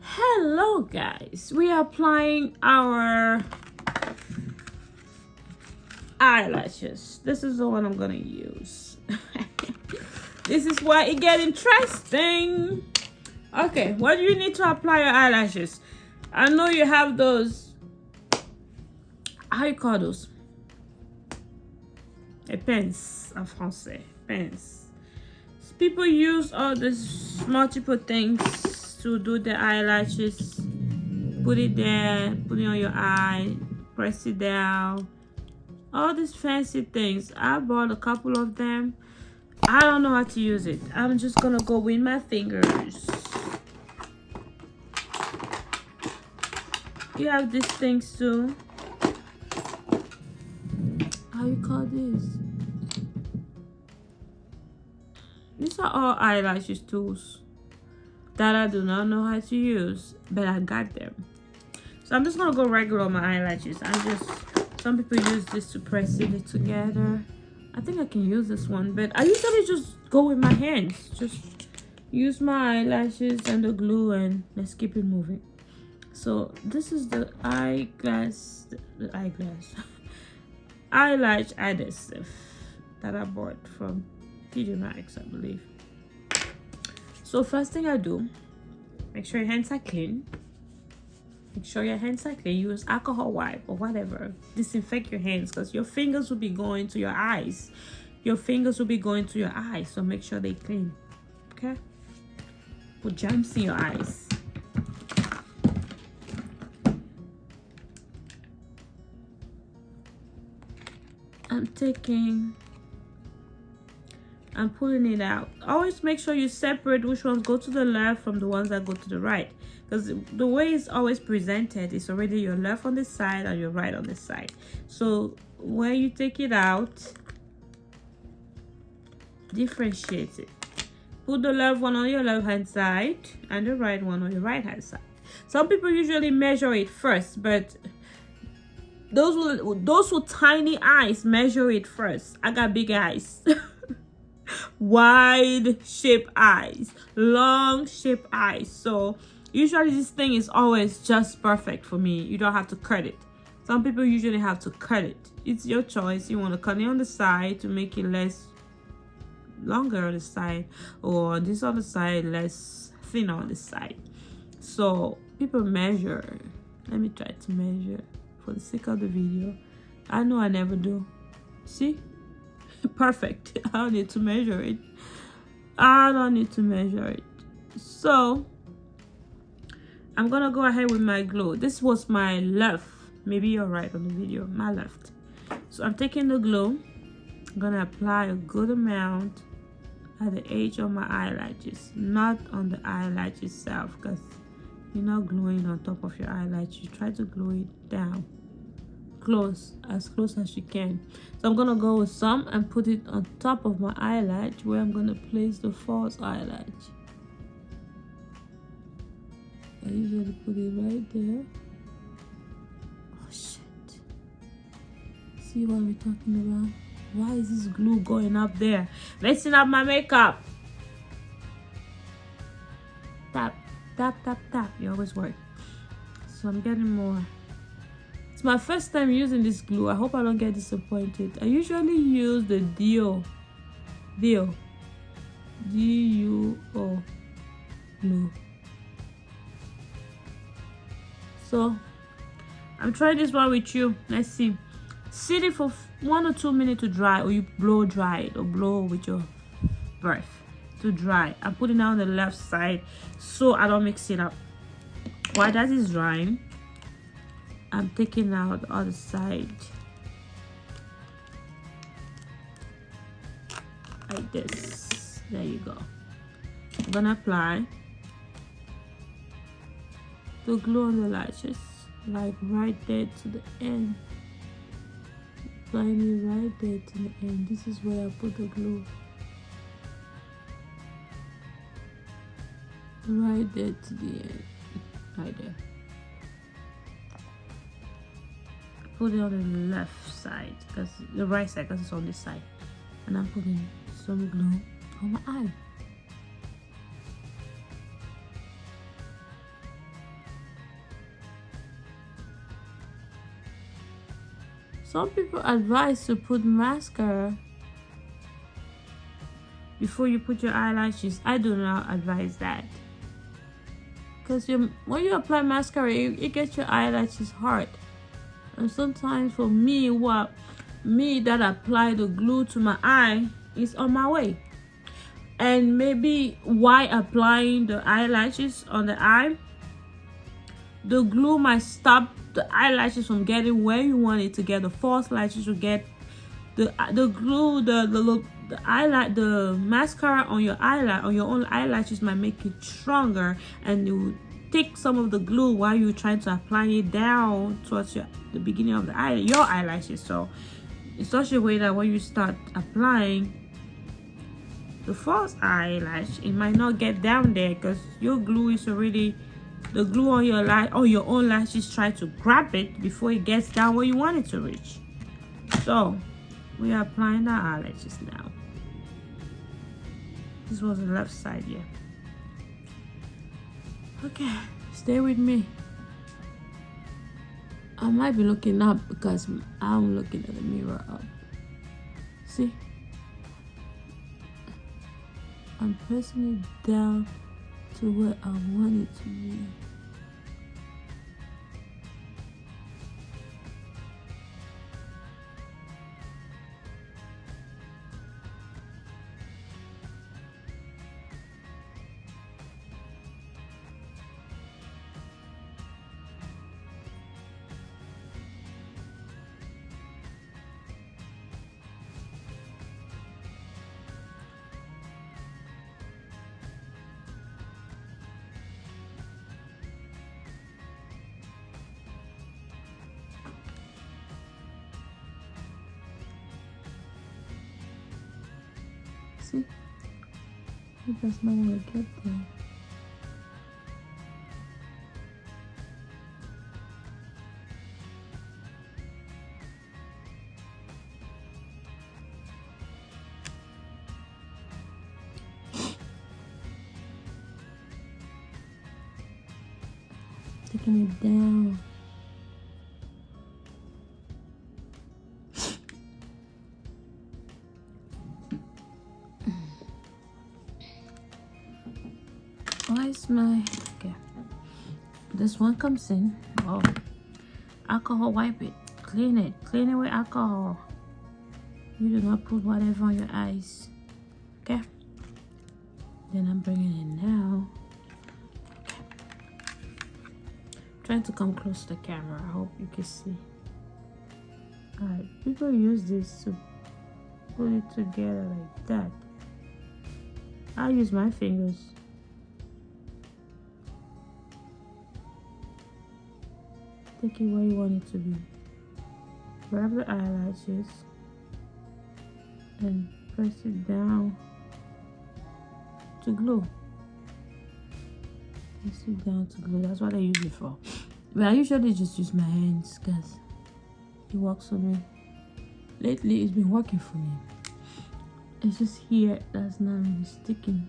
Hello guys, we are applying our eyelashes. This is the one I'm gonna use. This is why it gets interesting. Okay, what do you need to apply your eyelashes? I know you have those, how you call those? A pince en français, pince. People use all these multiple things to do the eyelashes. Put it there, put it on your eye, press it down. All these fancy things. I bought a couple of them. I don't know how to use it. I'm just gonna go with my fingers. You have these things too. How you call this? These are all eyelashes tools that I do not know how to use, but I got them. So I'm just gonna go regular on my eyelashes. Some people use this to press it together. I think I can use this one, but I usually just go with my hands. Just use my eyelashes and the glue, and let's keep it moving. So this is the eyelash adhesive that I bought from TJ Maxx, I believe. So first thing I do, make sure your hands are clean. Make sure your hands are clean. Use alcohol wipe or whatever. Disinfect your hands, because your fingers will be going to your eyes. Your fingers will be going to your eyes, so make sure they're clean. Okay? Put germs in your eyes. I'm pulling it out. Always make sure you separate which ones go to the left from the ones that go to the right, because the way it's always presented is already your left on this side and your right on this side. So when you take it out, differentiate it. Put the left one on your left hand side and the right one on your right hand side. Some people usually measure it first, but those with tiny eyes measure it first. I got big eyes. Wide shaped eyes, long shaped eyes, so usually this thing is always just perfect for me. You don't have to cut it. Some people usually have to cut it. It's your choice. You want to cut it on the side to make it longer on the side, or on this other side less thinner on the side. So people measure. Let me try to measure for the sake of the video. I know I never do. See? Perfect. I don't need to measure it. So I'm gonna go ahead with my glue. This was my left, maybe you're right on the video, my left. So I'm taking the glue. I'm gonna apply a good amount at the edge of my eyelashes, not on the eyelash itself, because you're not gluing on top of your eyelash. You try to glue it down as close as you can. So I'm gonna go with some and put it on top of my eyelash, where I'm gonna place the false eyelash. I usually put it right there. Oh shit, see what we're talking about? Why is this glue going up there, messing up my makeup? Tap tap tap tap. You always work. So I'm getting more. It's my first time using this glue. I hope I don't get disappointed. I usually use the D-U-O glue. So I'm trying this one with you. Let's see. Sit it for 1 or 2 minutes to dry, or you blow dry it, or blow with your breath to dry. I'm putting it on the left side so I don't mix it up. While that is drying, I'm taking out the other side like this. There you go. I'm gonna apply the glue on the lashes, like right there to the end. Applying it right there to the end. This is where I put the glue. Right there to the end. Right there. Put it on the left side, because the right side, because it's on this side, and I'm putting some glue on my eye. Some people advise to put mascara before you put your eyelashes. I do not advise that, because when you apply mascara, it gets your eyelashes hard. And sometimes for me, that apply the glue to my eye is on my way. And maybe while applying the eyelashes on the eye, the glue might stop the eyelashes from getting where you want it to get. The false lashes will get the glue, the mascara on your own eyelashes might make it stronger, and it will take some of the glue while you're trying to apply it down towards the beginning of your eyelashes. So in such a way that when you start applying the false eyelash, it might not get down there, because your glue is already, the glue on your own lashes try to grab it before it gets down where you want it to reach. So we are applying our eyelashes now. This was the left side, yeah. Okay, stay with me. I might be looking up because I'm looking at the mirror up. See? I'm pressing it down to where I want it to be. See? It does not want to get there. Taking it down. Why is my okay? This one comes in. Oh, alcohol wipe it. Clean it with alcohol. You do not put whatever on your eyes. Okay. Then I'm bringing it now. Trying to come close to the camera. I hope you can see. Alright, people use this to put it together like that. I'll use my fingers. Take it where you want it to be. Grab the eyelashes and press it down to glue. Press it down to glue. That's what I use it for. But I usually just use my hands because it works for me. Lately, it's been working for me. It's just here that's not really sticking.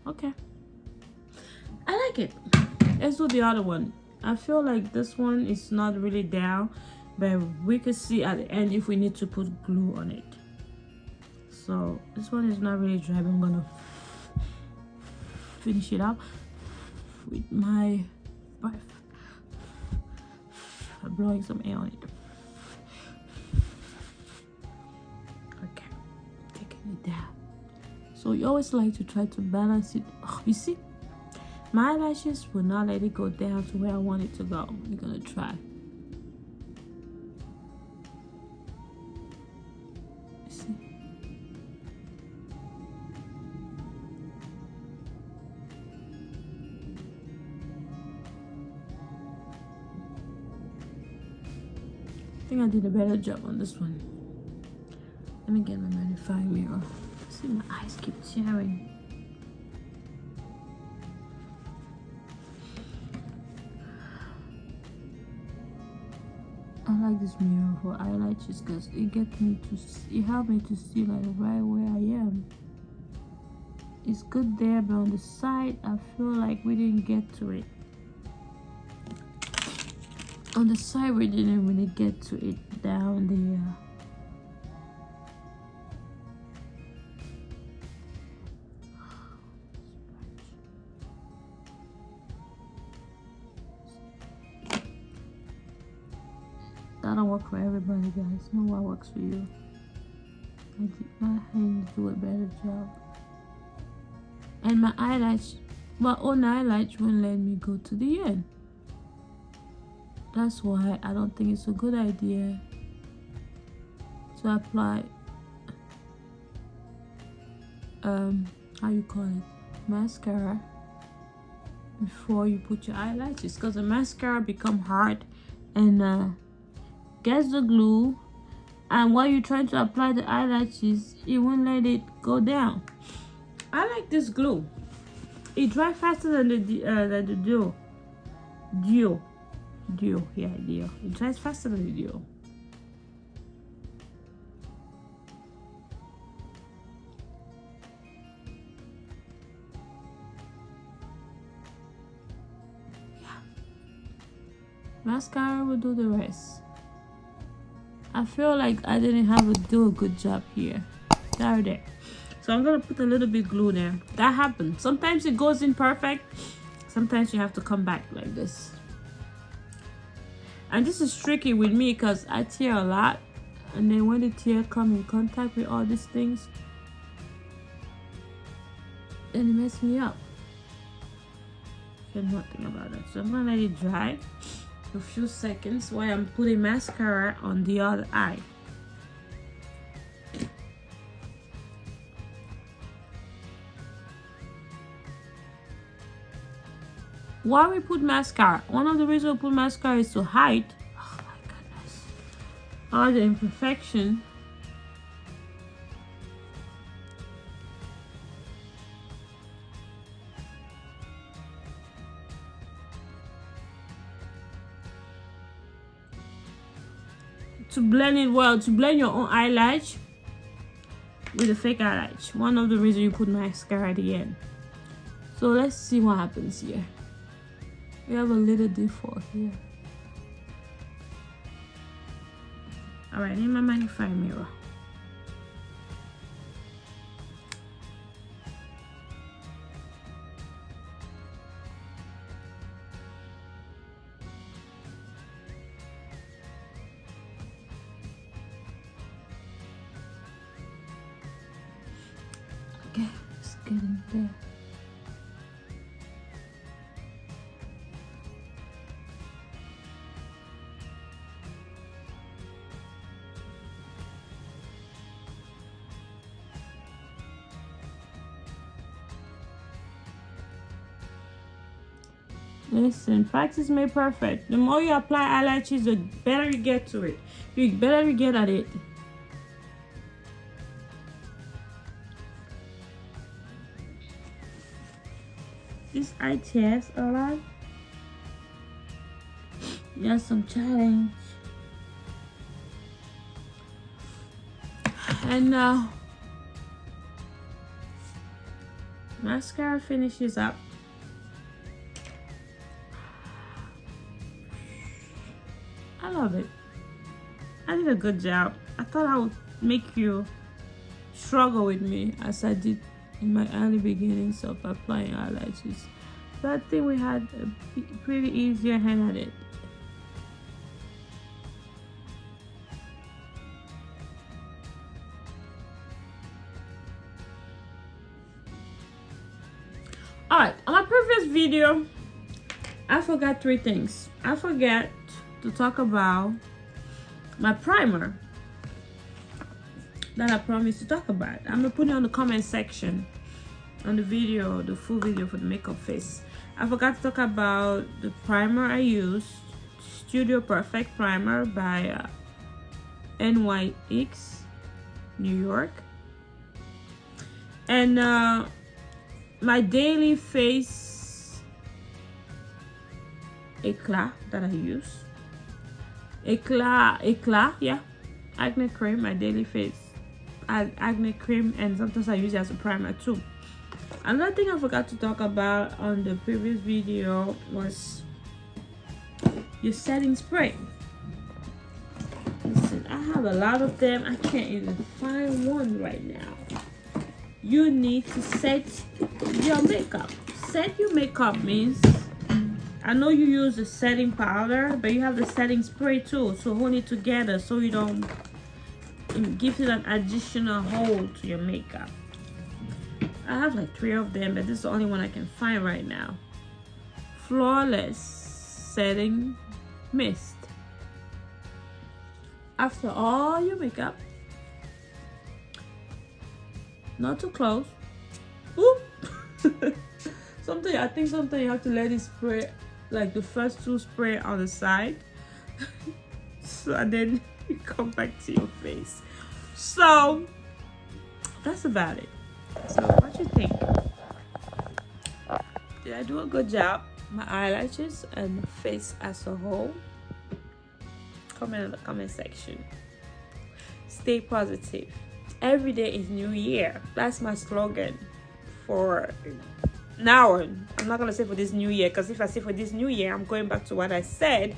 Okay, I like it. Let's do the other one. I feel like this one is not really down, but we could see at the end if we need to put glue on it. So this one is not really dry, but I'm gonna finish it up with my breath. I'm blowing some air on it. Okay, taking it down. So you always like to try to balance it. Oh, you see, my eyelashes will not let it go down to where I want it to go. We're gonna try. You see? I think I did a better job on this one. Let me get my magnifying mirror. See, my eyes keep tearing. I like this mirror for eyelashes because it helps me to see like right where I am. it's good there, but on the side I feel like we didn't get to it. On the side we didn't really get to it down there. That don't work for everybody, guys. Know what works for you. My hands do a better job. And my own eyelash won't let me go to the end. That's why I don't think it's a good idea to apply how you call it, mascara before you put your eyelashes, because the mascara become hard and gets the glue, and while you're trying to apply the eyelashes, it won't let it go down. I like this glue. It dries faster than the duo. Yeah, duo. It dries faster than the duo. Yeah. Mascara will do the rest. I feel like I didn't do a good job here. There. So I'm gonna put a little bit glue there. That happens. Sometimes it goes in perfect. Sometimes you have to come back like this. And this is tricky with me because I tear a lot. And then when the tear come in contact with all these things, then it messes me up. Said nothing about that. So I'm gonna let it dry a few seconds while I'm putting mascara on the other eye. Why we put mascara? One of the reasons we put mascara is to hide, oh my goodness, all the imperfection. To blend it well, to blend your own eyelash with a fake eyelash. One of the reasons you put mascara at the end. So let's see what happens here. We have a little default here. Alright, in my magnifying mirror. Okay, it's getting there. Listen, practice made perfect. The more you apply eyelashes, the better you get to it. The better you get at it. This eye tears a lot. There's some challenge. And mascara finishes up. I love it. I did a good job. I thought I would make you struggle with me as I did in my early beginnings of applying eyelashes. But I think we had a pretty easier hand at it. Alright, on my previous video, I forgot 3 things. I forgot to talk about my primer that I promised to talk about. I'm gonna put it on the comment section on the video, the full video for the makeup face. I forgot to talk about the primer I used, Studio Perfect primer by NYX New York, and my daily face eclat that I use. Eclat, yeah, acne cream, my daily face acne cream, and sometimes I use it as a primer too. Another thing I forgot to talk about on the previous video was your setting spray. Listen, I have a lot of them. I can't even find one right now. You need to set your makeup. Set your makeup means, I know you use the setting powder, but you have the setting spray too. So hold it together so you don't give it an additional hold to your makeup. I have like 3 of them, but this is the only one I can find right now. Flawless setting mist. After all your makeup, not too close. Ooh. I think sometimes you have to let it spray, like the first 2 spray on the side, so and then you come back to your face. So that's about it. So what you think? Did I do a good job? My eyelashes and face as a whole? Comment in the comment section. Stay positive. Every day is New Year. That's my slogan for now. I'm not gonna say for this new year, because if I say for this new year, I'm going back to what I said.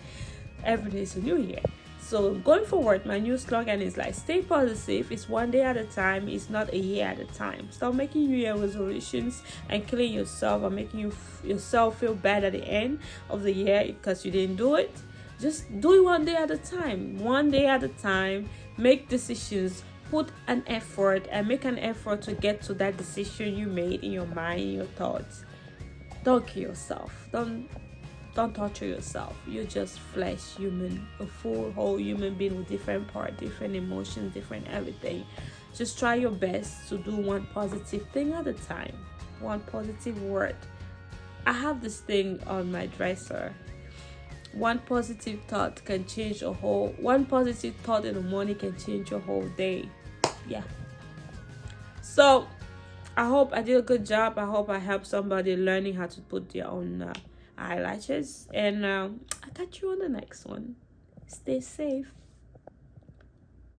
Every day is a new year. So going forward, my new slogan is like, stay positive. It's one day at a time. It's not a year at a time. Stop making New Year resolutions and killing yourself or making yourself feel bad at the end of the year because you didn't do it. Just do it one day at a time. One day at a time. Make decisions. Put an effort and make an effort to get to that decision you made in your mind, in your thoughts. Don't kill yourself. Don't torture yourself. You're just flesh, human, a full whole human being with different parts, different emotions, different everything. Just try your best to do one positive thing at a time. One positive word. I have this thing on my dresser. One positive thought can change a whole. One positive thought in the morning can change your whole day. Yeah. So I hope I did a good job. I hope I helped somebody learning how to put their own eyelashes. And I'll catch you on the next one. Stay safe.